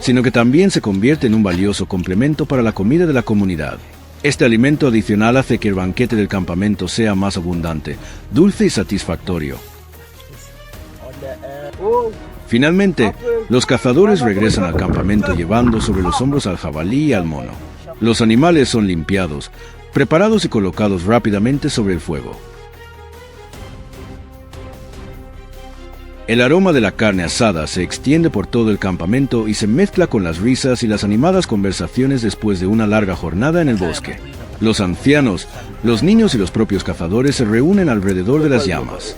sino que también se convierte en un valioso complemento para la comida de la comunidad. Este alimento adicional hace que el banquete del campamento sea más abundante, dulce y satisfactorio. Finalmente, los cazadores regresan al campamento llevando sobre los hombros al jabalí y al mono. Los animales son limpiados, preparados y colocados rápidamente sobre el fuego. El aroma de la carne asada se extiende por todo el campamento y se mezcla con las risas y las animadas conversaciones después de una larga jornada en el bosque. Los ancianos, los niños y los propios cazadores se reúnen alrededor de las llamas.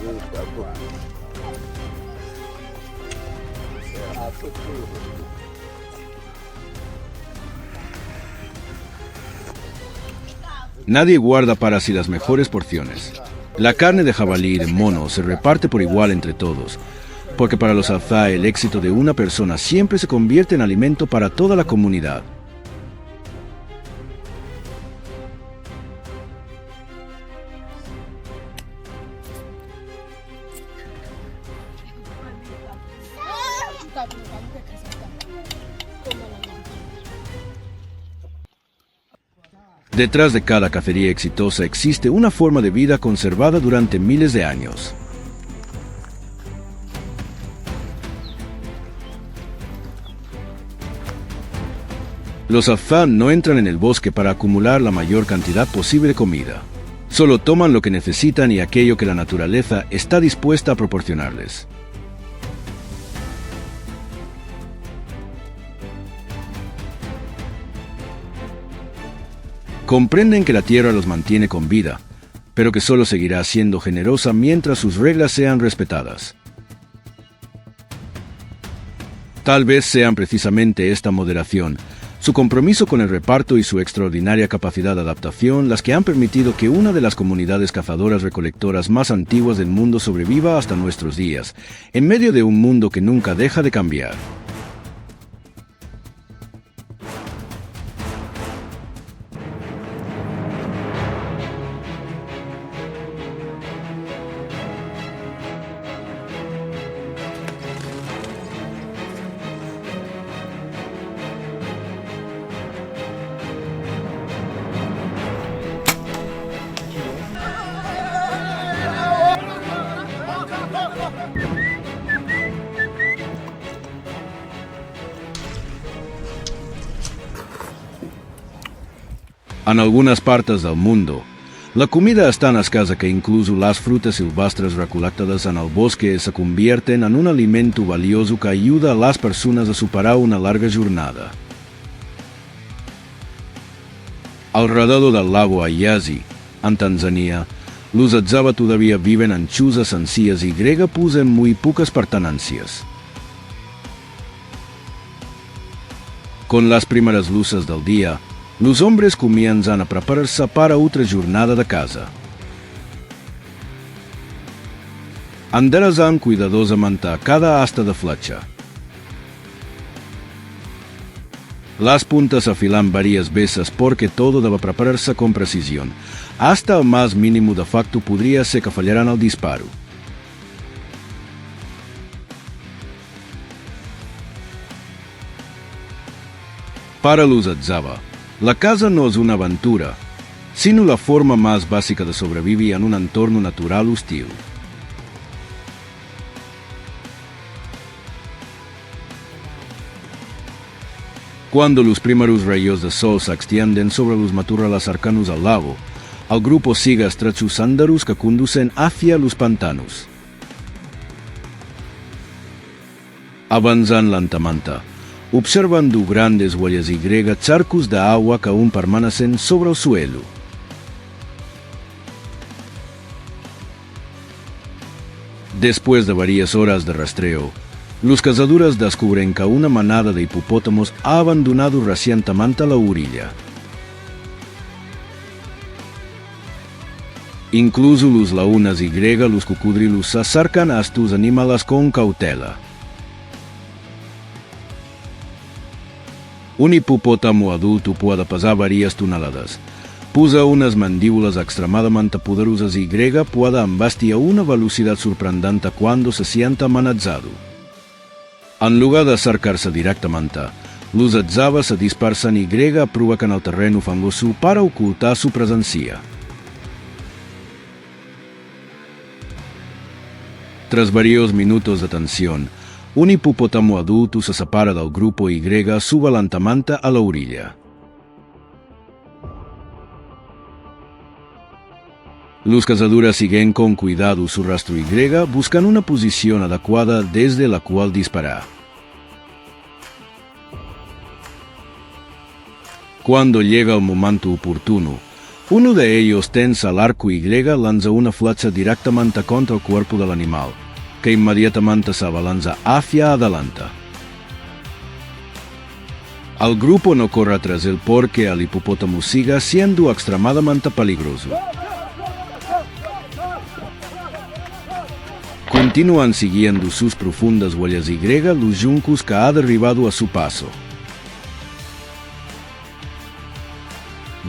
Nadie guarda para sí las mejores porciones. La carne de jabalí y de mono se reparte por igual entre todos, porque para los Azá el éxito de una persona siempre se convierte en alimento para toda la comunidad. Detrás de cada cacería exitosa existe una forma de vida conservada durante miles de años. Los Azán no entran en el bosque para acumular la mayor cantidad posible de comida. Solo toman lo que necesitan y aquello que la naturaleza está dispuesta a proporcionarles. Comprenden que la tierra los mantiene con vida, pero que solo seguirá siendo generosa mientras sus reglas sean respetadas. Tal vez sean precisamente esta moderación, su compromiso con el reparto y su extraordinaria capacidad de adaptación las que han permitido que una de las comunidades cazadoras-recolectoras más antiguas del mundo sobreviva hasta nuestros días, en medio de un mundo que nunca deja de cambiar. En algunes partes del mundo, la comida es tan escasa que incluso las frutas silvestres recolectadas en el bosque se convierten en un alimento valioso que ayuda a las personas a superar una larga jornada. Alrededor del lago Ayazi, en Tanzania, los Adzava todavía viven en chozas sencillas y poseen muy pocas pertenencias. Con las primeras luces del día, los hombres comienzan a prepararse para otra jornada de caza. Enderezan cuidadosamente cada asta de flecha. Las puntas afilan varias veces porque todo debe prepararse con precisión. Hasta el más mínimo defecto podría ser que fallaran el disparo. Para los Adzava, la caza no es una aventura, sino la forma más básica de sobrevivir en un entorno natural hostil. Cuando los primeros rayos de sol se extienden sobre los matorrales cercanos al lago, el grupo sigue estrechos senderos que conducen hacia los pantanos. Avanzan lentamente, observando grandes huellas y charcos de agua que aún permanecen sobre el suelo. Después de varias horas de rastreo, los cazadores descubren que una manada de hipopótamos ha abandonado recientemente la orilla. Incluso los leones y los cocodrilos se acercan a estos animales con cautela. Un hipopótamo adulto puede pesar varias toneladas. Posee unas mandíbulas extremadamente poderosas y puede embestir a una velocidad sorprendente cuando se siente amenazado. En lugar de acercarse directamente, los Adzava se dispersan y provocan el terreno fangoso para ocultar su presencia. Tras varios minutos de tensión, un hipopótamo adulto se separa del grupo y sube lentamente a la orilla. Los cazadores siguen con cuidado su rastro y buscan una posición adecuada desde la cual disparar. Cuando llega el momento oportuno, uno de ellos tensa el arco y lanza una flecha directamente contra el cuerpo del animal, que inmediatamente se abalanza hacia adelante. El grupo no corre tras él porque el hipopótamo sigue siendo extremadamente peligroso. Continúan siguiendo sus profundas huellas y los juncos que ha derribado a su paso.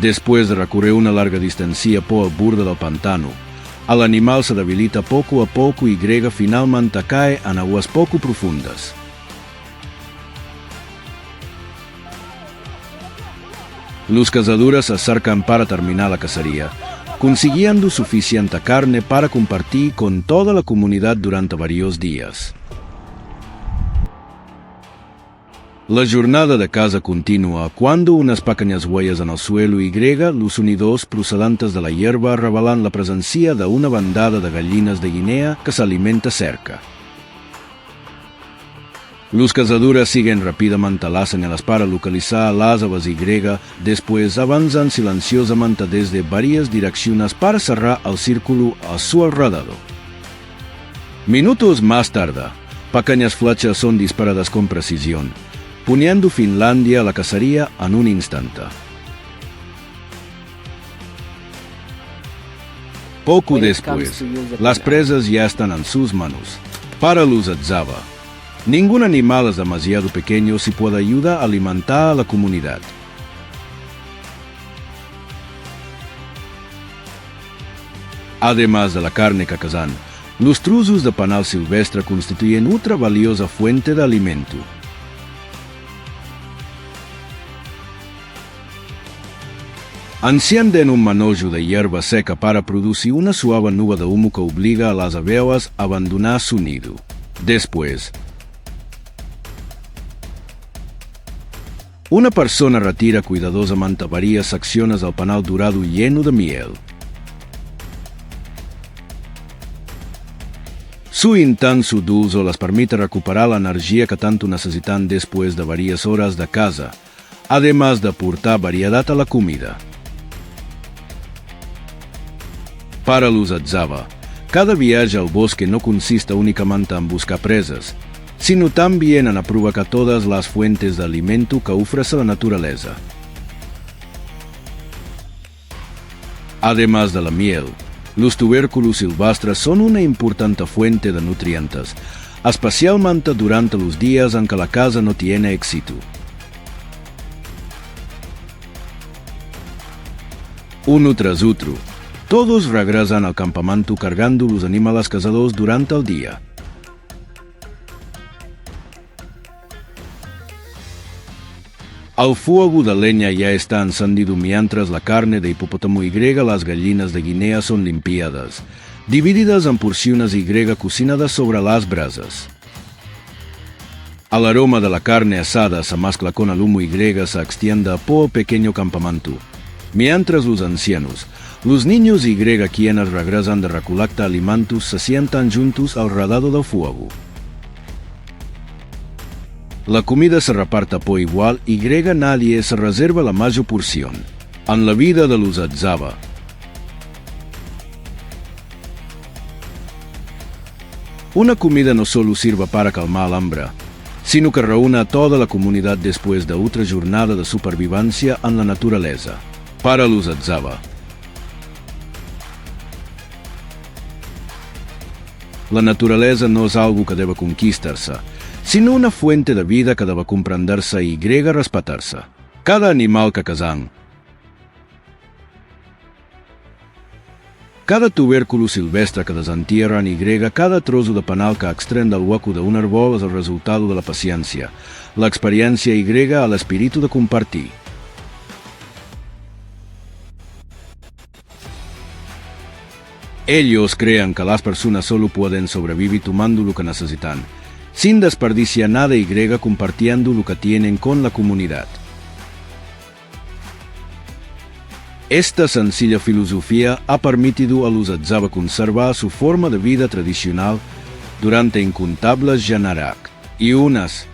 Después de recorrer una larga distancia por el borde del pantano, el animal se debilita poco a poco y finalmente cae en aguas poco profundas. Los cazadores se acercan para terminar la cacería, consiguiendo suficiente carne para compartir con toda la comunidad durante varios días. La jornada de caza continúa cuando unas pequeñas huellas en el suelo y los sonidos procedentes de la hierba revelan la presencia de una bandada de gallinas de Guinea que se alimenta cerca. Los cazadores siguen rápidamente las señales para localizar las aves y después avanzan silenciosamente desde varias direcciones para cerrar el círculo a su alrededor. Minutos más tarde, pequeñas flechas son disparadas con precisión, poniendo Finlandia a la cacería en un instante. Poco después, las presas ya están en sus manos. Para los Adzava, ningún animal es demasiado pequeño si puede ayudar a alimentar a la comunidad. Además de la carne que cazan, los trozos de panal silvestre constituyen otra valiosa fuente de alimento. Encienden un manojo de hierba seca para producir una suave nube de humo que obliga a las abejas a abandonar su nido. Después, Una persona retira cuidadosamente varias secciones del panal dorado lleno de miel. Su intenso uso les permite recuperar la energía que tanto necesitan después de varias horas de caza, además de aportar variedad a la comida. Para los Atzava, cada viaje al bosque no consiste únicamente en buscar presas, sino también en aprovechar todas las fuentes de alimento que ofrece la naturaleza. Además de la miel, los tubérculos silvestres son una importante fuente de nutrientes, especialmente durante los días en que la caza no tiene éxito. Uno tras otro, todos regresan al campamento cargando los animales cazados durante el día. El fuego de leña ya está encendido mientras la carne de hipopótamo y las gallinas de Guinea son limpiadas, divididas en porciones y cocinadas sobre las brasas. El aroma de la carne asada se mezcla con el humo y se extiende por el pequeño campamento, mientras los ancianos, los niños y quienes regresan de recolectar alimentos se sientan juntos alrededor del fuego. La comida se reparte por igual y nadie se reserva la mayor porción. En la vida de los Atzava, una comida no solo sirve para calmar el hambre, sino que reúne a toda la comunidad después de otra jornada de supervivencia en la naturaleza. Para los Atzava, la naturaleza no es algo que debe conquistarse, sino una fuente de vida que debe comprenderse y respetarse. Cada animal que cazan, cada tubérculo silvestre que desentierran y cada trozo de panal que extraen del hueco de un árbol es el resultado de la paciencia, la experiencia y el espíritu de compartir. Ellos creen que las personas solo pueden sobrevivir tomando lo que necesitan, sin desperdiciar nada y compartiendo lo que tienen con la comunidad. Esta sencilla filosofía ha permitido a los Atzava conservar su forma de vida tradicional durante incontables generaciones y unas.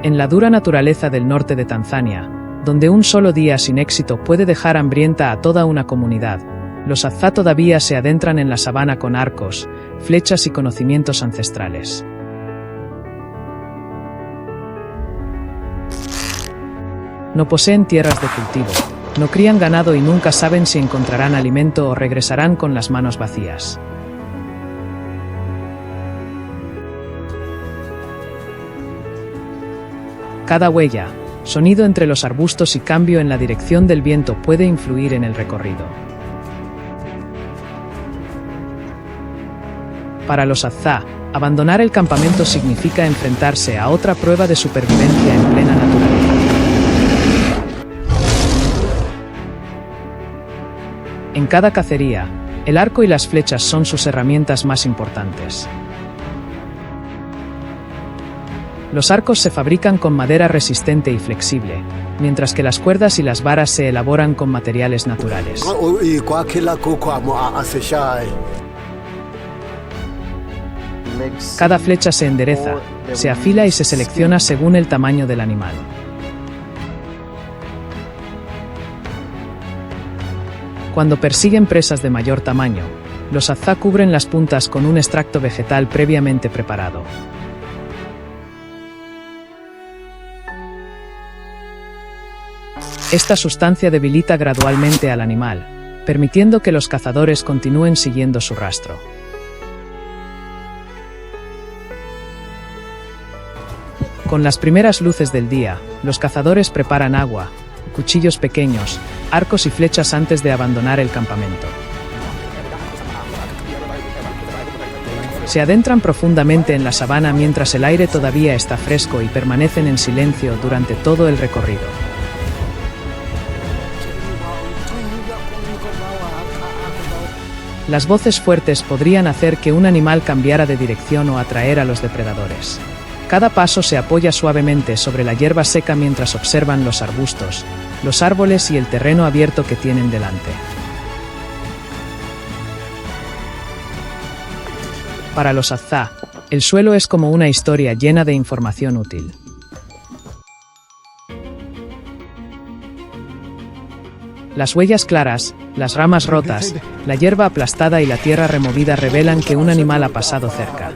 En la dura naturaleza del norte de Tanzania, donde un solo día sin éxito puede dejar hambrienta a toda una comunidad, los Atzava todavía se adentran en la sabana con arcos, flechas y conocimientos ancestrales. No poseen tierras de cultivo, no crían ganado y nunca saben si encontrarán alimento o regresarán con las manos vacías. Cada huella, sonido entre los arbustos y cambio en la dirección del viento puede influir en el recorrido. Para los Atzava, abandonar el campamento significa enfrentarse a otra prueba de supervivencia en plena naturaleza. En cada cacería, el arco y las flechas son sus herramientas más importantes. Los arcos se fabrican con madera resistente y flexible, mientras que las cuerdas y las varas se elaboran con materiales naturales. Cada flecha se endereza, se afila y se selecciona según el tamaño del animal. Cuando persiguen presas de mayor tamaño, los azá cubren las puntas con un extracto vegetal previamente preparado. Esta sustancia debilita gradualmente al animal, permitiendo que los cazadores continúen siguiendo su rastro. Con las primeras luces del día, los cazadores preparan agua, cuchillos pequeños, arcos y flechas antes de abandonar el campamento. Se adentran profundamente en la sabana mientras el aire todavía está fresco y permanecen en silencio durante todo el recorrido. Las voces fuertes podrían hacer que un animal cambiara de dirección o atraer a los depredadores. Cada paso se apoya suavemente sobre la hierba seca mientras observan los arbustos, los árboles y el terreno abierto que tienen delante. Para los azá, el suelo es como una historia llena de información útil. Las huellas claras, las ramas rotas, la hierba aplastada y la tierra removida revelan que un animal ha pasado cerca.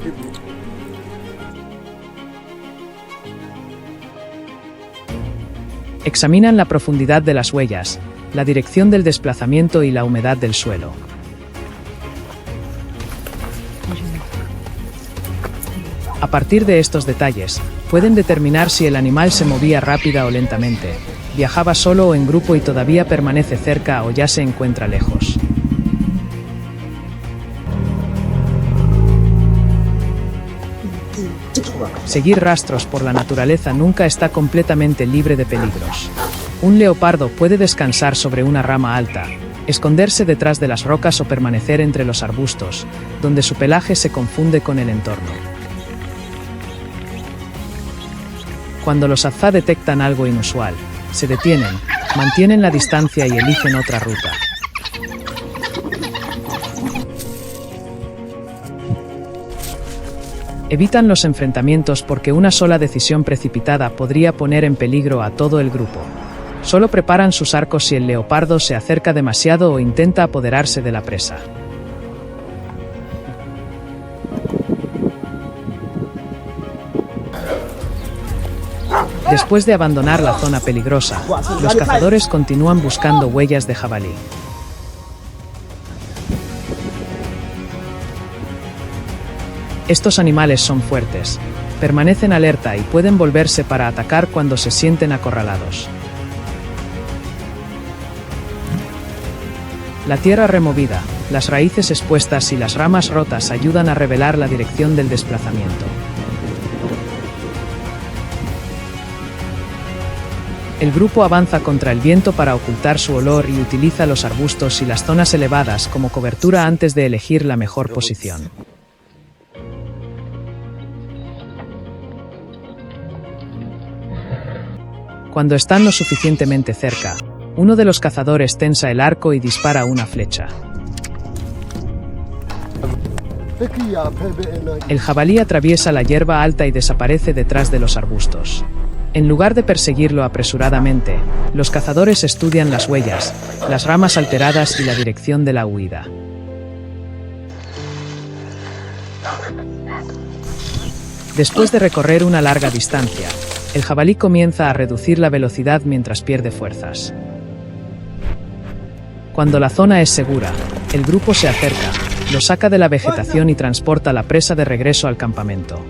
Examinan la profundidad de las huellas, la dirección del desplazamiento y la humedad del suelo. A partir de estos detalles, pueden determinar si el animal se movía rápida o lentamente, viajaba solo o en grupo y todavía permanece cerca o ya se encuentra lejos. Seguir rastros por la naturaleza nunca está completamente libre de peligros. Un leopardo puede descansar sobre una rama alta, esconderse detrás de las rocas o permanecer entre los arbustos, donde su pelaje se confunde con el entorno. Cuando los azá detectan algo inusual, se detienen, mantienen la distancia y eligen otra ruta. Evitan los enfrentamientos porque una sola decisión precipitada podría poner en peligro a todo el grupo. Solo preparan sus arcos si el leopardo se acerca demasiado o intenta apoderarse de la presa. Después de abandonar la zona peligrosa, los cazadores continúan buscando huellas de jabalí. Estos animales son fuertes, permanecen alerta y pueden volverse para atacar cuando se sienten acorralados. La tierra removida, las raíces expuestas y las ramas rotas ayudan a revelar la dirección del desplazamiento. El grupo avanza contra el viento para ocultar su olor y utiliza los arbustos y las zonas elevadas como cobertura antes de elegir la mejor posición. Cuando están lo suficientemente cerca, uno de los cazadores tensa el arco y dispara una flecha. El jabalí atraviesa la hierba alta y desaparece detrás de los arbustos. En lugar de perseguirlo apresuradamente, los cazadores estudian las huellas, las ramas alteradas y la dirección de la huida. Después de recorrer una larga distancia, el jabalí comienza a reducir la velocidad mientras pierde fuerzas. Cuando la zona es segura, el grupo se acerca, lo saca de la vegetación y transporta la presa de regreso al campamento.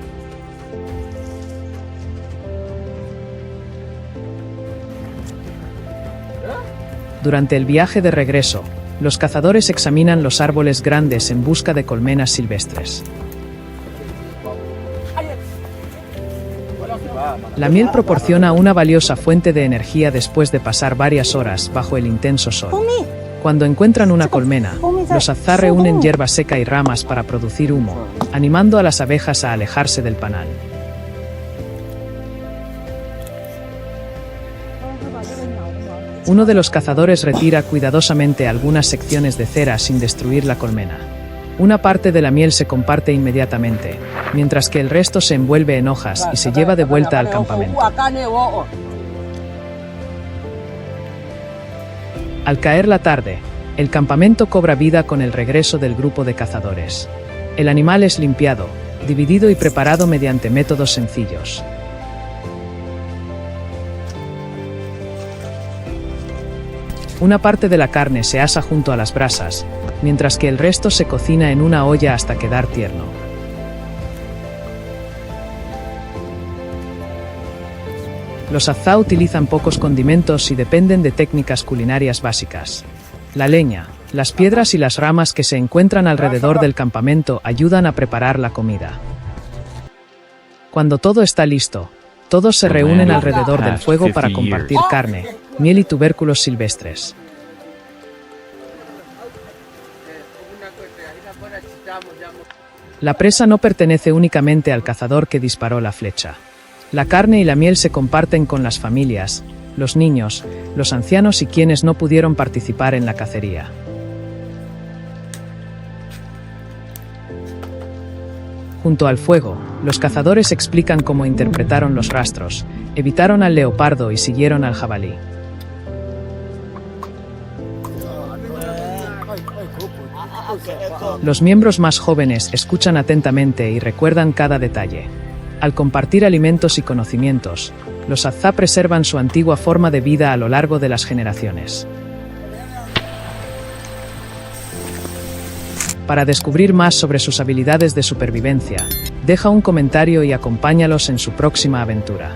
Durante el viaje de regreso, los cazadores examinan los árboles grandes en busca de colmenas silvestres. La miel proporciona una valiosa fuente de energía después de pasar varias horas bajo el intenso sol. Cuando encuentran una colmena, los azá reúnen hierba seca y ramas para producir humo, animando a las abejas a alejarse del panal. Uno de los cazadores retira cuidadosamente algunas secciones de cera sin destruir la colmena. Una parte de la miel se comparte inmediatamente, mientras que el resto se envuelve en hojas y se lleva de vuelta al campamento. Al caer la tarde, El campamento cobra vida con el regreso del grupo de cazadores. El animal es limpiado, dividido y preparado mediante métodos sencillos. Una parte de la carne se asa junto a las brasas, mientras que el resto se cocina en una olla hasta quedar tierno. Los azá utilizan pocos condimentos y dependen de técnicas culinarias básicas. La leña, las piedras y las ramas que se encuentran alrededor del campamento ayudan a preparar la comida. Cuando todo está listo, todos se reúnen alrededor del fuego para compartir carne, miel y tubérculos silvestres. La presa no pertenece únicamente al cazador que disparó la flecha. La carne y la miel se comparten con las familias, los niños, los ancianos y quienes no pudieron participar en la cacería. Junto al fuego, los cazadores explican cómo interpretaron los rastros, evitaron al leopardo y siguieron al jabalí. Los miembros más jóvenes escuchan atentamente y recuerdan cada detalle. Al compartir alimentos y conocimientos, los azá preservan su antigua forma de vida a lo largo de las generaciones. Para descubrir más sobre sus habilidades de supervivencia, deja un comentario y acompáñalos en su próxima aventura.